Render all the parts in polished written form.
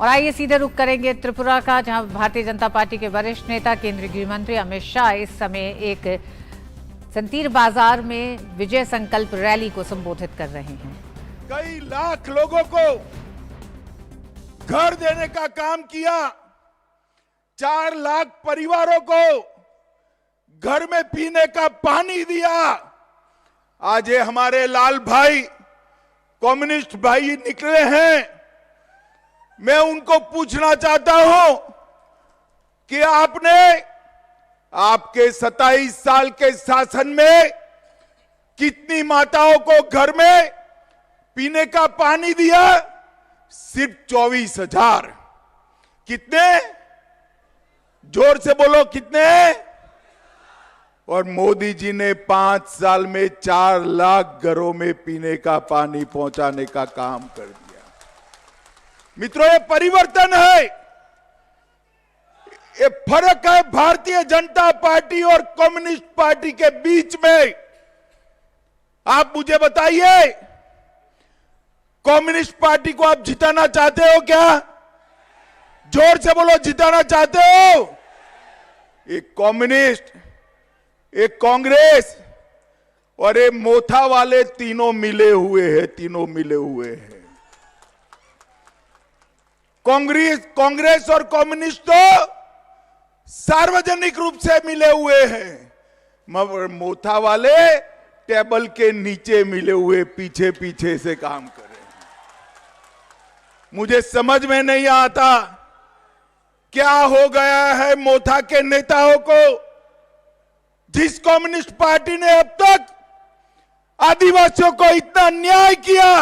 और आइए सीधे रुख करेंगे त्रिपुरा का, जहां भारतीय जनता पार्टी के वरिष्ठ नेता केंद्रीय गृह मंत्री अमित शाह इस समय एक संतीर बाजार में विजय संकल्प रैली को संबोधित कर रहे हैं। कई लाख लोगों को घर देने का काम किया, 4 लाख परिवारों को घर में पीने का पानी दिया। आज ये हमारे लाल भाई कम्युनिस्ट भाई निकले हैं, मैं उनको पूछना चाहता हूं कि आपने आपके 27 साल के शासन में कितनी माताओं को घर में पीने का पानी दिया? सिर्फ 24,000। कितने? जोर से बोलो, कितने? और मोदी जी ने 5 साल में 4 लाख घरों में पीने का पानी पहुंचाने का काम कर दिया। मित्रों, ये परिवर्तन है, ये फर्क है भारतीय जनता पार्टी और कम्युनिस्ट पार्टी के बीच में। आप मुझे बताइए, कम्युनिस्ट पार्टी को आप जिताना चाहते हो क्या? जोर से बोलो, जिताना चाहते हो? एक कम्युनिस्ट, एक कांग्रेस और एक मोथा वाले तीनों मिले हुए हैं। कांग्रेस और कम्युनिस्ट तो सार्वजनिक रूप से मिले हुए हैं, मगर मोथा वाले टेबल के नीचे मिले हुए, पीछे पीछे से काम कर रहे हैं। मुझे समझ में नहीं आता क्या हो गया है मोथा के नेताओं को। जिस कम्युनिस्ट पार्टी ने अब तक आदिवासियों को इतना अन्याय किया,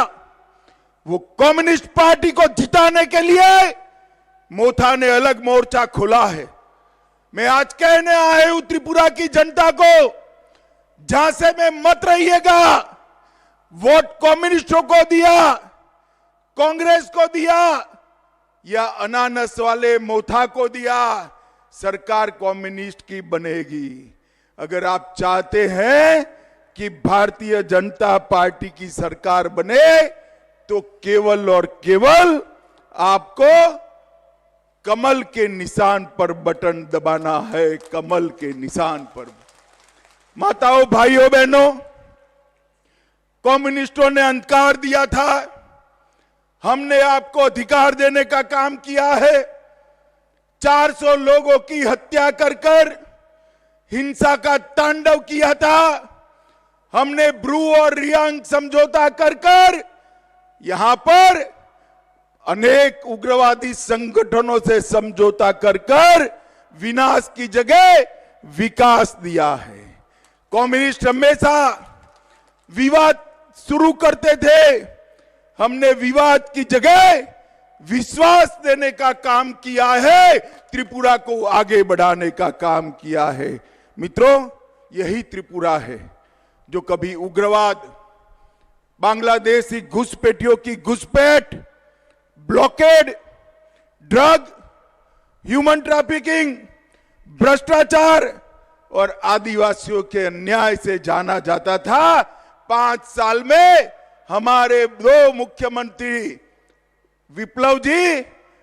वो कम्युनिस्ट पार्टी को जिताने के लिए मोथा ने अलग मोर्चा खोला है। मैं आज कहने आया हूं त्रिपुरा की जनता को, जहां से मैं मत रहिएगा, वोट कम्युनिस्टों को दिया, कांग्रेस को दिया या अनानस वाले मोथा को दिया, सरकार कम्युनिस्ट की बनेगी। अगर आप चाहते हैं कि भारतीय जनता पार्टी की सरकार बने, तो केवल और केवल आपको कमल के निशान पर बटन दबाना है, कमल के निशान पर। माताओं, भाइयों, बहनों, कम्युनिस्टों ने अंधकार दिया था, हमने आपको अधिकार देने का काम किया है। 400 लोगों की हत्या कर हिंसा का तांडव किया था। हमने ब्रू और रियांग समझौता कर यहां पर अनेक उग्रवादी संगठनों से समझौता कर विनाश की जगह विकास दिया है। कम्युनिस्ट हमेशा विवाद शुरू करते थे, हमने विवाद की जगह विश्वास देने का काम किया है, त्रिपुरा को आगे बढ़ाने का काम किया है। मित्रों, यही त्रिपुरा है जो कभी उग्रवाद, बांग्लादेशी घुसपैठियों की घुसपैठ, ब्लॉकेड, ड्रग, ह्यूमन ट्रैफिकिंग, भ्रष्टाचार और आदिवासियों के अन्याय से जाना जाता था। 5 साल में हमारे 2 मुख्यमंत्री विप्लव जी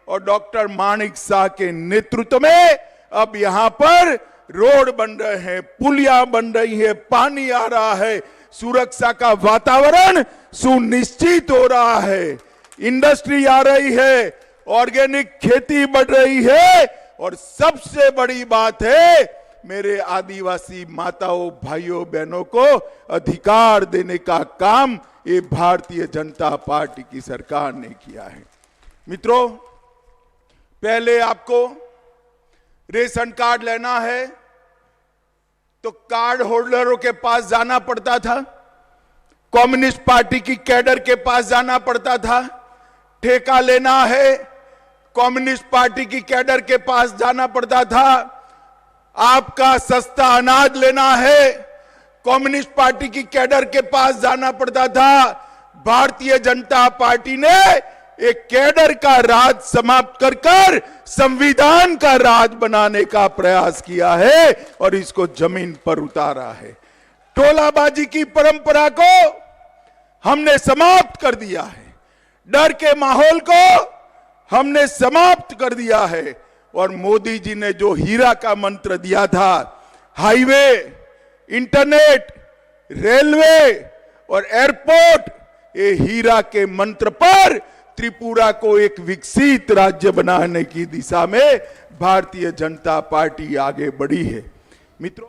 और डॉक्टर माणिक शाह के नेतृत्व में अब यहां पर रोड बन रहे हैं, पुलियां बन रही है, पानी आ रहा है, सुरक्षा का वातावरण सुनिश्चित हो रहा है, इंडस्ट्री आ रही है, ऑर्गेनिक खेती बढ़ रही है और सबसे बड़ी बात है, मेरे आदिवासी माताओं, भाइयों, बहनों को अधिकार देने का काम ये भारतीय जनता पार्टी की सरकार ने किया है। मित्रों, पहले आपको रेशन कार्ड लेना है तो कार्ड होल्डरों के पास जाना पड़ता था, कम्युनिस्ट पार्टी की कैडर के पास जाना पड़ता था। ठेका लेना है, कम्युनिस्ट पार्टी की कैडर के पास जाना पड़ता था। आपका सस्ता अनाज लेना है, कम्युनिस्ट पार्टी की कैडर के पास जाना पड़ता था। भारतीय जनता पार्टी ने एक कैडर का राज समाप्त कर संविधान का राज बनाने का प्रयास किया है और इसको जमीन पर उतारा है। टोलाबाजी की परंपरा को हमने समाप्त कर दिया है। डर के माहौल को हमने समाप्त कर दिया है। और मोदी जी ने जो हीरा का मंत्र दिया था, हाईवे, इंटरनेट, रेलवे और एयरपोर्ट, ये हीरा के मंत्र पर त्रिपुरा को एक विकसित राज्य बनाने की दिशा में भारतीय जनता पार्टी आगे बढ़ी है। मित्रों,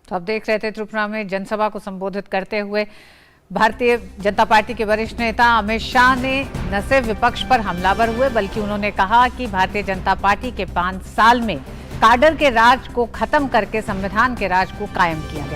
तो आप देख रहे थे त्रिपुरा में जनसभा को संबोधित करते हुए भारतीय जनता पार्टी के वरिष्ठ नेता अमित शाह ने न सिर्फ विपक्ष पर हमलावर हुए, बल्कि उन्होंने कहा कि भारतीय जनता पार्टी के 5 साल में काडर के राज को खत्म करके संविधान के राज को कायम किया गया।